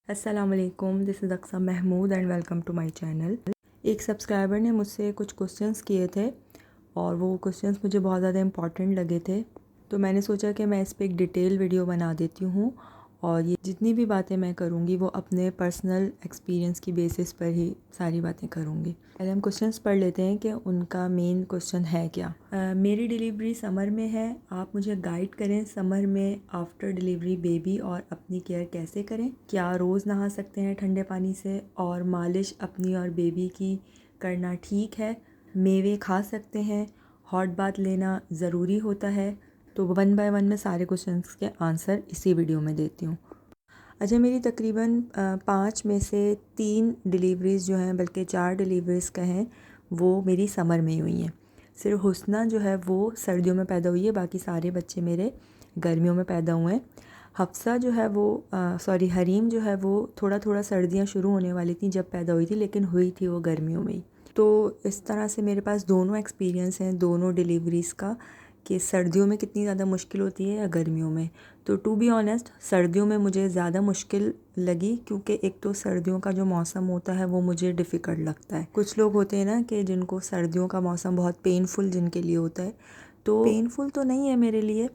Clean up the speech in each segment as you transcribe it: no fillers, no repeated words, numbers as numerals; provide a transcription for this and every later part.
अस्सलामुअलैकुम, this is Aqsa Mahmood and welcome to my channel. एक subscriber ने मुझसे कुछ क्वेश्चंस किए थे और वो क्वेश्चंस मुझे बहुत ज़्यादा इम्पॉर्टेंट लगे थे, तो मैंने सोचा कि मैं इस पे एक डिटेल वीडियो बना देती हूँ और ये जितनी भी बातें मैं करूँगी वो अपने पर्सनल एक्सपीरियंस की बेसिस पर ही सारी बातें करूँगी। पहले हम क्वेश्चंस पढ़ लेते हैं कि उनका मेन क्वेश्चन है क्या। मेरी डिलीवरी समर में है, आप मुझे गाइड करें समर में आफ्टर डिलीवरी बेबी और अपनी केयर कैसे करें। क्या रोज़ नहा सकते हैं ठंडे पानी से और मालिश अपनी और बेबी की करना ठीक है। मेवे खा सकते हैं, हॉट बाथ लेना ज़रूरी होता है। तो 1 बाय 1 मैं सारे क्वेश्चंस के आंसर इसी वीडियो में देती हूँ। अच्छा, मेरी तकरीबन 5 में से 3 डिलीवरीज़ जो हैं, बल्कि 4 डिलीवरीज़ कहें, वो मेरी समर में ही हुई हैं। सिर्फ हुस्ना जो है वो सर्दियों में पैदा हुई है, बाकी सारे बच्चे मेरे गर्मियों में पैदा हुए हैं। हफ्सा जो है वो हरीम जो है वो थोड़ा थोड़ा सर्दियाँ शुरू होने वाली थी जब पैदा हुई थी, लेकिन हुई थी वो गर्मियों में ही। तो इस तरह से मेरे पास दोनों एक्सपीरियंस हैं दोनों डिलीवरीज़ का कि सर्दियों में कितनी ज़्यादा मुश्किल होती है या गर्मियों में। तो टू बी ऑनेस्ट सर्दियों में मुझे ज़्यादा मुश्किल लगी, क्योंकि एक तो सर्दियों का जो मौसम होता है वो मुझे डिफ़िकल्ट लगता है। कुछ लोग होते हैं ना कि जिनको सर्दियों का मौसम बहुत पेनफुल जिनके लिए होता है, तो पेनफुल तो नहीं है मेरे लिए,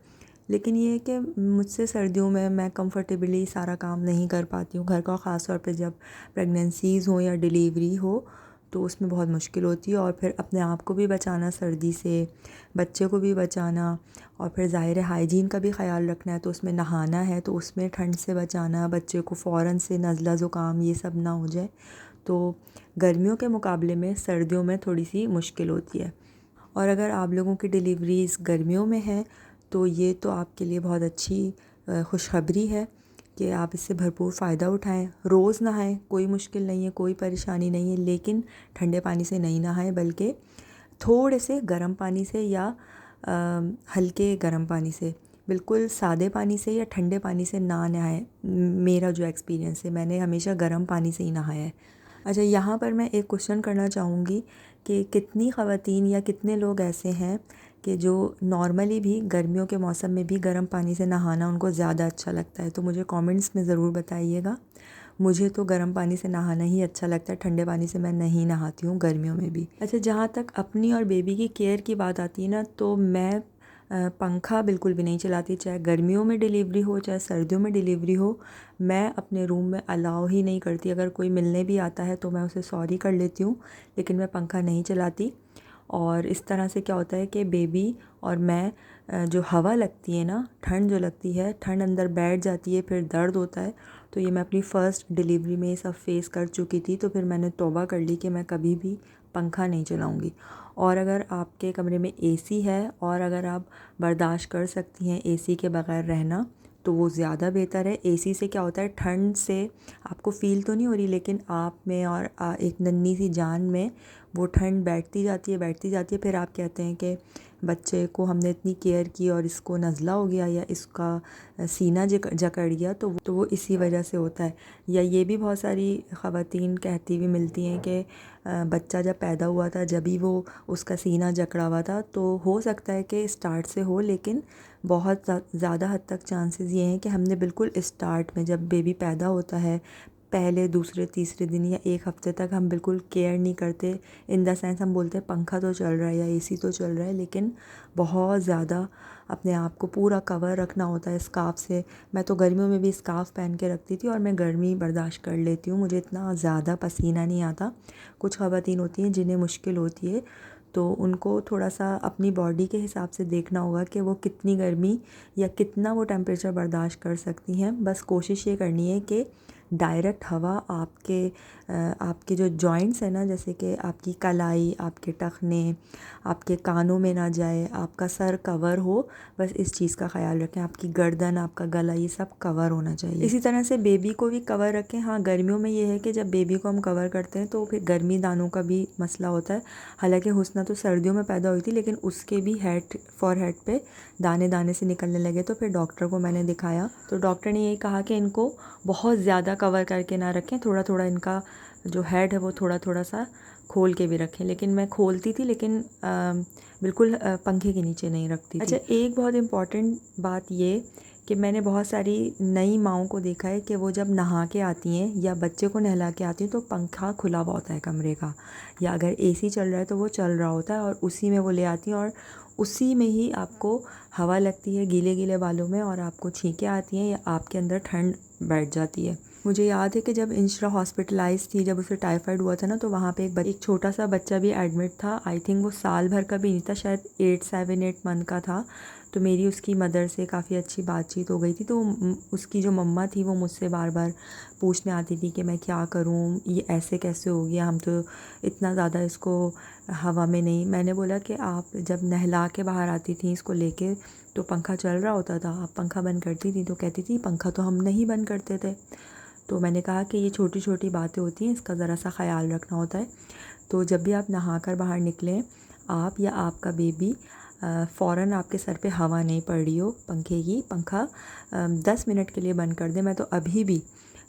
लेकिन ये है कि मुझसे सर्दियों में मैं कंफर्टेबली सारा काम नहीं कर पाती हूँ घर का, ख़ास तौर पे जब प्रेगनेंसीज़ हो या डिलीवरी हो तो उसमें बहुत मुश्किल होती है। और फिर अपने आप को भी बचाना सर्दी से, बच्चे को भी बचाना, और फिर ज़ाहिर है हाइजीन का भी ख्याल रखना है, तो उसमें नहाना है तो उसमें ठंड से बचाना, बच्चे को फ़ौरन से नज़ला ज़ुकाम ये सब ना हो जाए। तो गर्मियों के मुकाबले में सर्दियों में थोड़ी सी मुश्किल होती है। और अगर आप लोगों की डिलीवरीज़ गर्मियों में हैं तो ये तो आपके लिए बहुत अच्छी खुशखबरी है कि आप इससे भरपूर फ़ायदा उठाएं। रोज़ नहाएं, कोई मुश्किल नहीं है, कोई परेशानी नहीं है, लेकिन ठंडे पानी से नहीं नहाएं, बल्कि थोड़े से गर्म पानी से या हल्के गर्म पानी से, बिल्कुल सादे पानी से या ठंडे पानी से ना नहाएं। मेरा जो एक्सपीरियंस है, मैंने हमेशा गर्म पानी से ही नहाया है। अच्छा, यहाँ पर मैं एक क्वेश्चन करना चाहूँगी कि कितनी ख़वातीन या कितने लोग ऐसे हैं कि जो नॉर्मली भी गर्मियों के मौसम में भी गर्म पानी से नहाना उनको ज़्यादा अच्छा लगता है। तो मुझे कमेंट्स में ज़रूर बताइएगा। मुझे तो गर्म पानी से नहाना ही अच्छा लगता है, ठंडे पानी से मैं नहीं नहाती हूँ गर्मियों में भी। अच्छा, जहाँ तक अपनी और बेबी की केयर की बात आती है ना, तो मैं पंखा बिल्कुल भी नहीं चलाती, चाहे गर्मियों में डिलीवरी हो चाहे सर्दियों में डिलीवरी हो। मैं अपने रूम में अलाउ ही नहीं करती, अगर कोई मिलने भी आता है तो मैं उसे सॉरी कर लेती हूँ, लेकिन मैं पंखा नहीं चलाती। और इस तरह से क्या होता है कि बेबी और मैं जो हवा लगती है ना, ठंड जो लगती है, ठंड अंदर बैठ जाती है, फिर दर्द होता है। तो ये मैं अपनी फ़र्स्ट डिलीवरी में ये सब फेस कर चुकी थी, तो फिर मैंने तौबा कर ली कि मैं कभी भी पंखा नहीं चलाऊँगी। और अगर आपके कमरे में एसी है और अगर आप बर्दाश्त कर सकती हैं एसी के बग़ैर रहना, तो वो ज़्यादा बेहतर है। एसी से क्या होता है, ठंड से आपको फ़ील तो नहीं हो रही, लेकिन आप में और एक नन्ही सी जान में वो ठंड बैठती जाती है बैठती जाती है। फिर आप कहते हैं कि बच्चे को हमने इतनी केयर की और इसको नज़ला हो गया या इसका सीना जकड़ गया, तो वो इसी वजह से होता है। या ये भी बहुत सारी ख़वातीन कहती हुई मिलती हैं कि बच्चा जब पैदा हुआ था जब ही वो उसका सीना जकड़ा हुआ था, तो हो सकता है कि स्टार्ट से हो, लेकिन बहुत ज़्यादा हद तक चांसेस ये हैं कि हमने बिल्कुल स्टार्ट में जब बेबी पैदा होता है पहले दूसरे तीसरे दिन या एक हफ़्ते तक हम बिल्कुल केयर नहीं करते। इन द सेंस हम बोलते हैं पंखा तो चल रहा है या एसी तो चल रहा है, लेकिन बहुत ज़्यादा अपने आप को पूरा कवर रखना होता है स्कार्फ़ से। मैं तो गर्मियों में भी स्कार्फ़ पहन के रखती थी और मैं गर्मी बर्दाश्त कर लेती हूँ, मुझे इतना ज़्यादा पसीना नहीं आता। कुछ ख़वातीन होती हैं जिन्हें मुश्किल होती है, तो उनको थोड़ा सा अपनी बॉडी के हिसाब से देखना होगा कि वो कितनी गर्मी या कितना वो टेम्परेचर बर्दाश्त कर सकती हैं। बस कोशिश ये करनी है कि डायरेक्ट हवा आपके जो जॉइंट्स हैं ना, जैसे कि आपकी कलाई, आपके टखने, आपके कानों में ना जाए, आपका सर कवर हो, बस इस चीज़ का ख्याल रखें। आपकी गर्दन, आपका गला, ये सब कवर होना चाहिए। इसी तरह से बेबी को भी कवर रखें। हाँ, गर्मियों में ये है कि जब बेबी को हम कवर करते हैं तो फिर गर्मी दानों का भी मसला होता है। हालांकि हुस्ना तो सर्दियों में पैदा हुई थी, लेकिन उसके भी फॉरहेड पे दाने दाने से निकलने लगे, तो फिर डॉक्टर को मैंने दिखाया, तो डॉक्टर ने यही कहा कि इनको बहुत ज़्यादा कवर करके ना रखें, थोड़ा थोड़ा इनका जो हेड है वो थोड़ा थोड़ा सा खोल के भी रखें। लेकिन मैं खोलती थी, लेकिन बिल्कुल पंखे के नीचे नहीं रखती थी। अच्छा, एक बहुत इम्पॉर्टेंट बात ये कि मैंने बहुत सारी नई माँओं को देखा है कि वो जब नहा के आती हैं या बच्चे को नहला के आती हैं तो पंखा खुला हुआ होता है कमरे का, या अगर एसी चल रहा है तो वो चल रहा होता है और उसी में वो ले आती हैं और उसी में ही आपको हवा लगती है गीले गीले बालों में और आपको छींकें आती हैं या आपके अंदर ठंड बैठ जाती है। मुझे याद है कि जब इंशरा हॉस्पिटलाइज थी, जब उसे टाइफाइड हुआ था ना, तो वहाँ पे एक छोटा सा बच्चा भी एडमिट था। आई थिंक वो साल भर का भी नहीं था, शायद 7-8 मंथ का था। तो मेरी उसकी मदर से काफ़ी अच्छी बातचीत हो गई थी। तो उसकी जो मम्मा थी वो मुझसे बार बार पूछने आती थी कि मैं क्या करूँ, ये ऐसे कैसे हो गया, हम तो इतना ज़्यादा इसको हवा में नहीं। मैंने बोला कि आप जब नहला के बाहर आती थी इसको लेके तो पंखा चल रहा होता था, आप पंखा बंद करती थी? तो कहती थी पंखा तो हम नहीं बंद करते थे। तो मैंने कहा कि ये छोटी छोटी बातें होती हैं, इसका ज़रा सा ख़याल रखना होता है। तो जब भी आप नहा कर बाहर निकलें, आप या आपका बेबी, फ़ौरन आपके सर पे हवा नहीं पड़ रही हो पंखे की, पंखा 10 मिनट के लिए बंद कर दें। मैं तो अभी भी,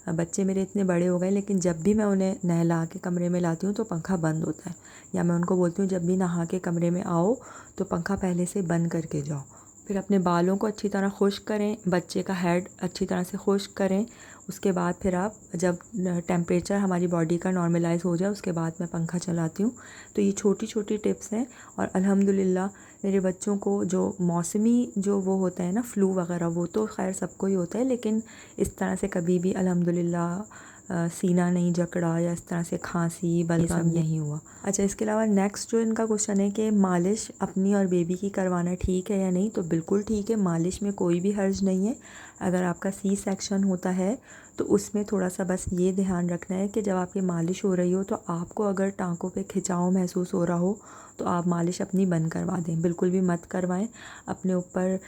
बच्चे मेरे इतने बड़े हो गए लेकिन जब भी मैं उन्हें नहला के कमरे में लाती हूँ तो पंखा बंद होता है। या मैं उनको बोलती हूँ जब भी नहा के कमरे में आओ तो पंखा पहले से बंद करके जाओ। फिर अपने बालों को अच्छी तरह खुश्क करें, बच्चे का हेड अच्छी तरह से खुश्क करें। उसके बाद फिर आप जब टेम्परेचर हमारी बॉडी का नॉर्मलाइज़ हो जाए उसके बाद मैं पंखा चलाती हूँ। तो ये छोटी छोटी टिप्स हैं और अल्हम्दुलिल्लाह मेरे बच्चों को जो मौसमी जो वो होता है ना, फ्लू वगैरह, वो तो खैर सबको ही होता है, लेकिन इस तरह से कभी भी अल्हम्दुलिल्लाह सीना नहीं जकड़ा या इस तरह से खांसी बलगम नहीं हुआ। अच्छा, इसके अलावा नेक्स्ट जो इनका क्वेश्चन है कि मालिश अपनी और बेबी की करवाना ठीक है या नहीं, तो बिल्कुल ठीक है, मालिश में कोई भी हर्ज नहीं है। अगर आपका सी सेक्शन होता है तो उसमें थोड़ा सा बस ये ध्यान रखना है कि जब आपकी मालिश हो रही हो तो आपको अगर टाँकों पे खिंचाव महसूस हो रहा हो तो आप मालिश अपनी बंद करवा दें, बिल्कुल भी मत करवाएं, अपने ऊपर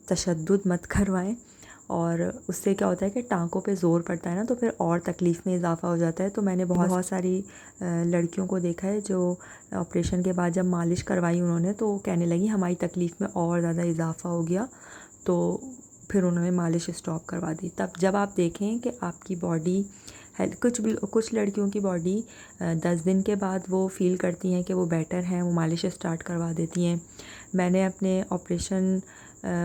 तशद्दुद मत करवाएं। और उससे क्या होता है कि टाँकों पे ज़ोर पड़ता है ना, तो फिर और तकलीफ़ में इजाफ़ा हो जाता है। तो मैंने बहुत सारी लड़कियों को देखा है जो ऑपरेशन के बाद जब मालिश करवाई उन्होंने तो कहने लगी हमारी तकलीफ़ में और ज़्यादा इजाफ़ा हो गया, तो फिर उन्होंने मालिश स्टॉप करवा दी। तब जब आप देखें कि आपकी बॉडी कुछ लड़कियों की बॉडी 10 दिन के बाद वो फ़ील करती हैं कि वो बेटर हैं, वो मालिश स्टार्ट करवा देती हैं। मैंने अपने ऑपरेशन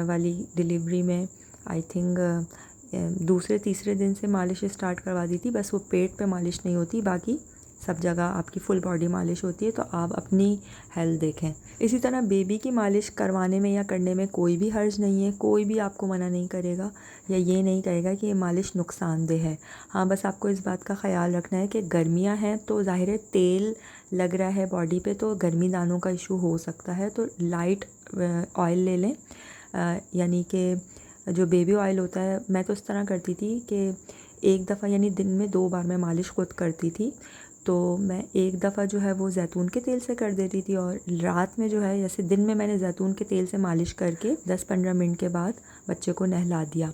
वाली डिलीवरी में आई थिंक दूसरे तीसरे दिन से मालिश स्टार्ट करवा दी थी। बस वो पेट पे मालिश नहीं होती, बाकी सब जगह आपकी फुल बॉडी मालिश होती है। तो आप अपनी हेल्थ देखें। इसी तरह बेबी की मालिश करवाने में या करने में कोई भी हर्ज नहीं है, कोई भी आपको मना नहीं करेगा या ये नहीं कहेगा कि ये मालिश नुकसानदेह है। हाँ, बस आपको इस बात का ख़याल रखना है कि गर्मियाँ हैं तो ज़ाहिर है तेल लग रहा है बॉडी पे तो गर्मी दानों का इशू हो सकता है। तो लाइट ऑयल ले लें, यानी कि जो बेबी ऑयल होता है। मैं तो इस तरह करती थी कि एक दफ़ा यानी दिन में 2 बार मैं मालिश खुद करती थी। तो मैं एक दफ़ा जो है वो जैतून के तेल से कर देती थी और रात में जो है, जैसे दिन में मैंने जैतून के तेल से मालिश करके 10-15 मिनट के बाद बच्चे को नहला दिया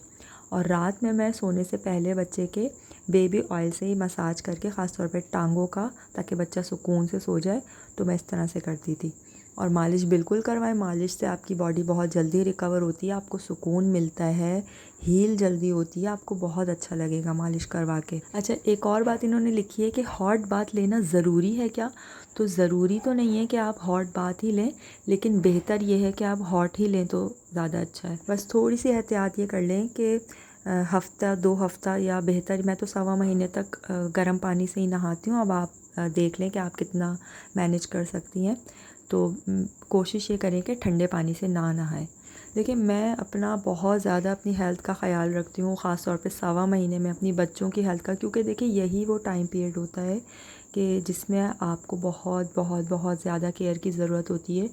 और रात में मैं सोने से पहले बच्चे के बेबी ऑयल से ही मसाज करके, ख़ास तौर पे टांगों का, ताकि बच्चा सुकून से सो जाए। तो मैं इस तरह से करती थी। और मालिश बिल्कुल करवाएं, मालिश से आपकी बॉडी बहुत जल्दी रिकवर होती है, आपको सुकून मिलता है, हील जल्दी होती है, आपको बहुत अच्छा लगेगा मालिश करवा के। अच्छा, एक और बात इन्होंने लिखी है कि हॉट बात लेना ज़रूरी है क्या? तो ज़रूरी तो नहीं है कि आप हॉट बात ही लें, लेकिन बेहतर ये है कि आप हॉट ही लें तो ज़्यादा अच्छा है। बस थोड़ी सी एहतियात ये कर लें कि हफ़्ता 2 हफ़्ता या बेहतर, मैं तो 1.25 महीने तक गर्म पानी से ही नहाती हूँ। अब आप देख लें कि आप कितना मैनेज कर सकती हैं। तो कोशिश ये करें कि ठंडे पानी से ना नहाएं। देखिए, मैं अपना बहुत ज़्यादा अपनी हेल्थ का ख़याल रखती हूँ, ख़ास तौर पे 1.25 महीने में अपनी बच्चों की हेल्थ का, क्योंकि देखिए यही वो टाइम पीरियड होता है कि जिसमें आपको बहुत बहुत बहुत ज़्यादा केयर की ज़रूरत होती है।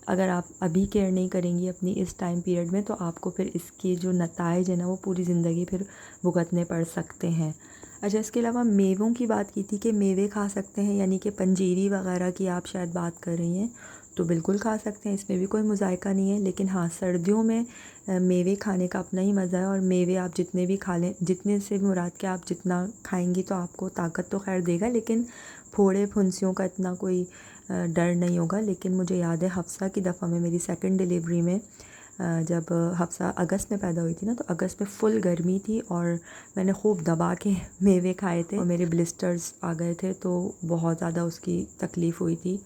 अगर आप अभी केयर नहीं करेंगी अपनी इस टाइम पीरियड में तो आपको फिर इसके जो नताइज है ना वो पूरी ज़िंदगी फिर भुगतने पड़ सकते हैं। अच्छा, इसके अलावा मेवों की बात की थी कि मेवे खा सकते हैं, यानी कि पंजीरी वगैरह की आप शायद बात कर रही हैं। तो बिल्कुल खा सकते हैं, इसमें भी कोई मुज़ायका नहीं है। लेकिन हाँ, सर्दियों में मेवे खाने का अपना ही मज़ा है। और मेवे आप जितने भी खा लें, जितने से मुराद के आप जितना खाएंगी तो आपको ताकत तो खैर देगा, लेकिन फोड़े फुंसियों का इतना कोई डर नहीं होगा। लेकिन मुझे याद है हफ्सा की दफ़ा में, मेरी सेकंड डिलीवरी में, जब हफ्सा अगस्त में पैदा हुई थी ना, तो अगस्त में फुल गर्मी थी और मैंने खूब दबा के मेवे खाए थे और मेरे ब्लिस्टर्स आ गए थे, तो बहुत ज़्यादा उसकी तकलीफ़ हुई थी।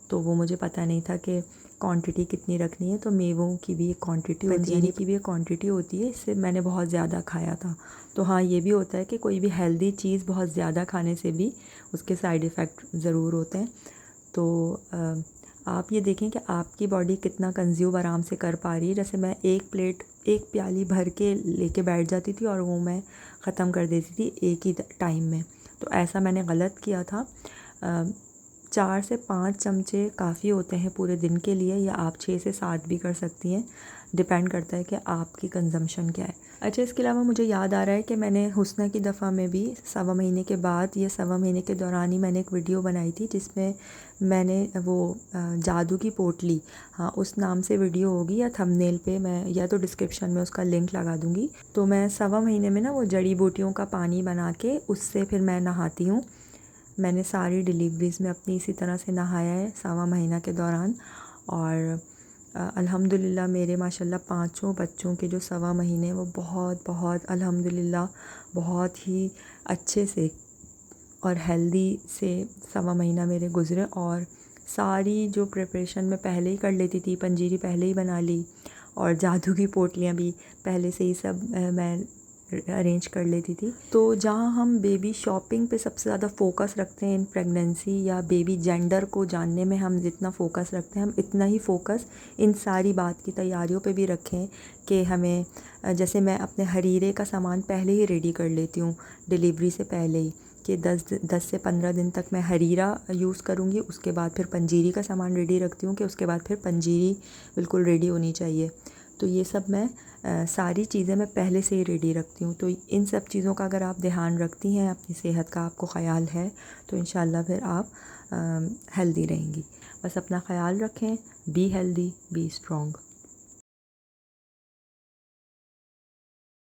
तो वो मुझे पता नहीं था कि क्वांटिटी कितनी रखनी है। तो मेवों की भी एक क्वांटिटी होती है, पंजीरी की भी एक क्वांटिटी होती है, इससे मैंने बहुत ज़्यादा खाया था। तो हाँ, ये भी होता है कि कोई भी हेल्दी चीज़ बहुत ज़्यादा खाने से भी उसके साइड इफ़ेक्ट ज़रूर होते हैं। तो आप ये देखें कि आपकी बॉडी कितना कंज्यूम आराम से कर पा रही है। जैसे मैं एक प्याली भर के लेके बैठ जाती थी और वो मैं ख़त्म कर देती थी एक ही टाइम में। तो ऐसा मैंने गलत किया था। 4 से 5 चमचे काफ़ी होते हैं पूरे दिन के लिए, या आप 6 से 7 भी कर सकती हैं, डिपेंड करता है कि आपकी कंजम्पशन क्या है। अच्छा, इसके अलावा मुझे याद आ रहा है कि मैंने हुस्ना की दफ़ा में भी 1.25 महीने के बाद या 1.25 महीने के दौरान ही मैंने एक वीडियो बनाई थी, जिसमें मैंने वो जादू की पोटली, हाँ उस नाम से वीडियो होगी, या थंबनेल पे मैं या तो डिस्क्रिप्शन में उसका लिंक लगा दूँगी। तो मैं 1.25 महीने में ना वो जड़ी बूटियों का पानी बना के उससे फिर मैं नहाती हूँ। मैंने सारी डिलीवरीज़ में अपनी इसी तरह से नहाया है 1.25 महीना के दौरान। और अल्हम्दुलिल्लाह मेरे माशाल्लाह 5 बच्चों के जो 1.25 महीने वो बहुत अल्हम्दुलिल्लाह बहुत ही अच्छे से और हेल्दी से 1.25 महीना मेरे गुज़रे। और सारी जो प्रिपरेशन मैं पहले ही कर लेती थी, पंजीरी पहले ही बना ली, और जादू की पोटलियाँ भी पहले से ही सब मैं अरेंज कर लेती थी। तो जहाँ हम बेबी शॉपिंग पे सबसे ज़्यादा फ़ोकस रखते हैं इन प्रेगनेंसी या बेबी जेंडर को जानने में, हम जितना फ़ोकस रखते हैं हम इतना ही फ़ोकस इन सारी बात की तैयारियों पे भी रखें कि हमें, जैसे मैं अपने हरीरे का सामान पहले ही रेडी कर लेती हूँ डिलीवरी से पहले ही, कि 10 से 15 दिन तक मैं हरीरा यूज़ करूँगी, उसके बाद फिर पंजीरी का सामान रेडी रखती हूँ कि उसके बाद फिर पंजीरी बिल्कुल रेडी होनी चाहिए। तो ये सब मैं सारी चीज़ें मैं पहले से ही रेडी रखती हूँ। तो इन सब चीज़ों का अगर आप ध्यान रखती हैं, अपनी सेहत का आपको ख़याल है, तो इंशाल्लाह फिर आप हेल्दी रहेंगी। बस अपना ख़याल रखें, बी हेल्दी, बी स्ट्रॉन्ग।